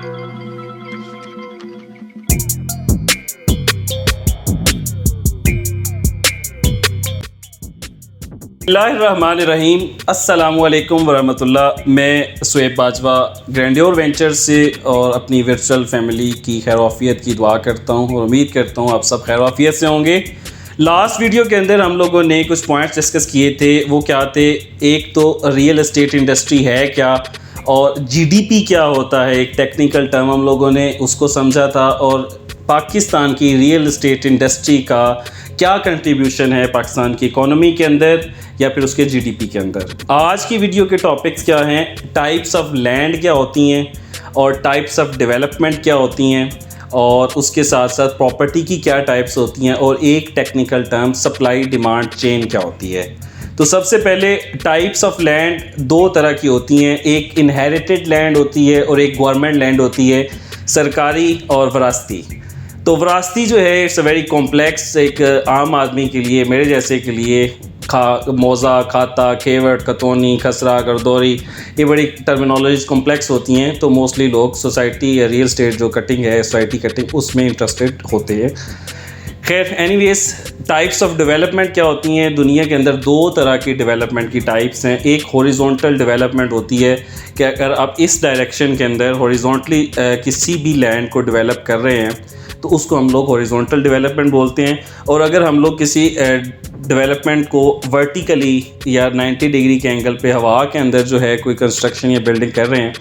बिस्मिल्लाहिर्रहमानिर्रहीम। अस्सलाम वालेकुम वरहमतुल्लाह। मैं सुहेब बाजवा ग्रैंडियोर वेंचर से और अपनी वर्चुअल फैमिली की खैरआफियत की दुआ करता हूँ और उम्मीद करता हूँ आप सब खैरआफियत से होंगे। लास्ट वीडियो के अंदर हम लोगों ने कुछ पॉइंट्स डिस्कस किए थे। वो क्या थे? एक तो रियल एस्टेट इंडस्ट्री है क्या, और जीडीपी क्या होता है, एक टेक्निकल टर्म हम लोगों ने उसको समझा था, और पाकिस्तान की रियल एस्टेट इंडस्ट्री का क्या कंट्रीब्यूशन है पाकिस्तान की इकोनॉमी के अंदर या फिर उसके जीडीपी के अंदर। आज की वीडियो के टॉपिक्स क्या हैं? टाइप्स ऑफ लैंड क्या होती हैं और टाइप्स ऑफ डेवलपमेंट क्या होती हैं, और उसके साथ साथ प्रॉपर्टी की क्या टाइप्स होती हैं, और एक technical term supply demand chain क्या होती है। तो सबसे पहले टाइप्स ऑफ लैंड दो तरह की होती हैं, एक इनहेरिटेड लैंड होती है और एक गवर्नमेंट लैंड होती है, सरकारी और वरासती। तो वरासती जो है इट्स अ वेरी कॉम्प्लेक्स, एक आम आदमी के लिए, मेरे जैसे के लिए मौज़ा, खाता, खेवट, खतौनी, खसरा, गर्दौरी, ये बड़ी टर्मिनोलॉजीज कॉम्प्लेक्स होती हैं। तो मोस्टली लोग सोसाइटी या रियल एस्टेट जो कटिंग है, सोसाइटी कटिंग, उसमें इंटरेस्टेड होते हैं। खैर एनीवेज, टाइप्स ऑफ डेवलपमेंट क्या होती हैं? दुनिया के अंदर दो तरह की डेवलपमेंट की टाइप्स हैं। एक हॉरिजॉन्टल डेवलपमेंट होती है कि अगर आप इस डायरेक्शन के अंदर हॉरिजॉन्टली किसी भी लैंड को डेवलप कर रहे हैं तो उसको हम लोग हॉरिजॉन्टल डेवलपमेंट बोलते हैं। और अगर हम लोग किसी डेवलपमेंट को वर्टिकली या 90 डिग्री के एंगल पे हवा के अंदर जो है कोई कंस्ट्रक्शन या बिल्डिंग कर रहे हैं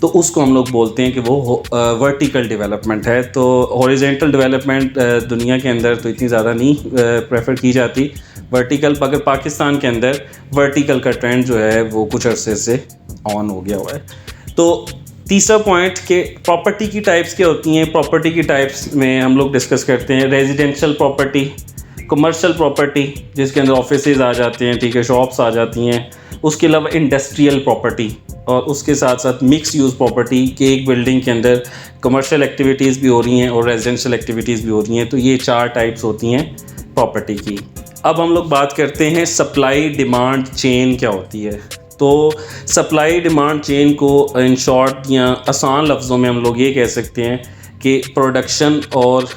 तो उसको हम लोग बोलते हैं कि वो वर्टिकल डेवलपमेंट है। तो हॉरिजॉन्टल डेवलपमेंट दुनिया के अंदर तो इतनी ज़्यादा नहीं प्रेफर की जाती। वर्टिकल, अगर पाकिस्तान के अंदर वर्टिकल का ट्रेंड जो है वो कुछ अरसे से ऑन हो गया हुआ है। तो तीसरा पॉइंट के प्रॉपर्टी की टाइप्स क्या होती हैं? प्रॉपर्टी की टाइप्स में हम लोग डिस्कस करते हैं रेजिडेंशियल प्रॉपर्टी, कमर्शियल प्रॉपर्टी जिसके अंदर ऑफिसेज आ जाते हैं, ठीक है, शॉप्स आ जाती हैं, उसके अलावा इंडस्ट्रियल प्रॉपर्टी, और उसके साथ साथ मिक्स यूज़ प्रॉपर्टी कि एक बिल्डिंग के अंदर कमर्शियल एक्टिविटीज़ भी हो रही हैं और रेजिडेंशियल एक्टिविटीज़ भी हो रही हैं। तो ये चार टाइप्स होती हैं प्रॉपर्टी की। अब हम लोग बात करते हैं सप्लाई डिमांड चेन क्या होती है। तो सप्लाई डिमांड चेन को इन शॉर्ट या आसान लफ्ज़ों में हम लोग ये कह सकते हैं कि प्रोडक्शन और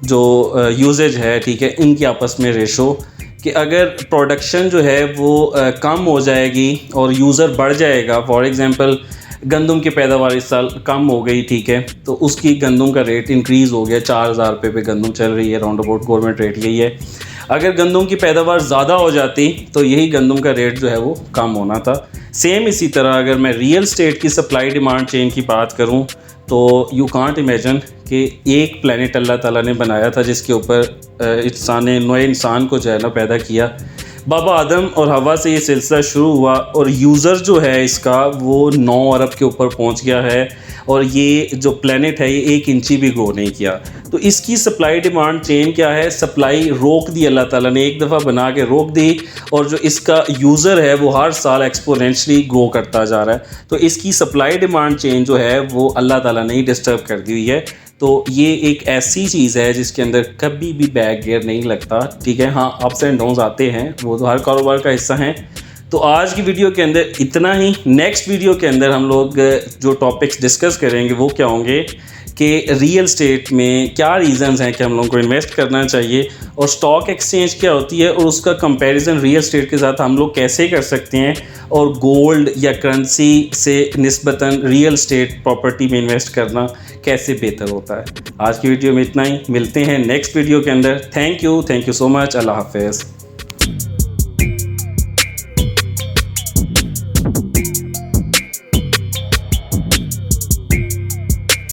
जो यूजेज है, ठीक है, इनकी आपस में रेशो, कि अगर प्रोडक्शन जो है वो कम हो जाएगी और यूज़र बढ़ जाएगा। फॉर एग्ज़ाम्पल गंदम की पैदावार इस साल कम हो गई, ठीक है, तो उसकी गंदम का रेट इंक्रीज़ हो गया, 4000 रुपये पे गंदम चल रही है, राउंड अबाउट गवर्नमेंट रेट यही है। अगर गंदम की पैदावार ज़्यादा हो जाती तो यही गंदम का रेट जो है वो कम होना था। सेम इसी तरह अगर मैं रियल एस्टेट की सप्लाई डिमांड चेन की बात करूं तो यू कांट इमेजिन कि एक प्लेनेट अल्लाह ताला ने बनाया था जिसके ऊपर नए इंसान को जो है ना पैदा किया। बाबा आदम और हवा से ये सिलसिला शुरू हुआ और यूज़र जो है इसका वो 9 अरब के ऊपर पहुंच गया है, और ये जो प्लेनेट है ये 1 इंची भी ग्रो नहीं किया। तो इसकी सप्लाई डिमांड चेन क्या है? सप्लाई रोक दी अल्लाह ताला ने, एक दफ़ा बना के रोक दी, और जो इसका यूज़र है वो हर साल एक्सपोनेंशियली ग्रो करता जा रहा है। तो इसकी सप्लाई डिमांड चेन जो है वो अल्लाह ताला ने ही डिस्टर्ब कर दी हुई है। तो ये एक ऐसी चीज़ है जिसके अंदर कभी भी बैक गियर नहीं लगता, ठीक है। हाँ, अप्स एंड डाउन्स आते हैं, वो तो हर कारोबार का हिस्सा हैं। तो आज की वीडियो के अंदर इतना ही। नेक्स्ट वीडियो के अंदर हम लोग जो टॉपिक्स डिस्कस करेंगे वो क्या होंगे कि रियल एस्टेट में क्या रीज़न्स हैं कि हम लोगों को इन्वेस्ट करना चाहिए, और स्टॉक एक्सचेंज क्या होती है और उसका कंपैरिजन रियल एस्टेट के साथ हम लोग कैसे कर सकते हैं, और गोल्ड या करेंसी से निस्बतन रियल एस्टेट प्रॉपर्टी में इन्वेस्ट करना कैसे बेहतर होता है। आज की वीडियो में इतना ही। मिलते हैं नेक्स्ट वीडियो के अंदर। Thank you so much. अल्लाह हाफ़िज़।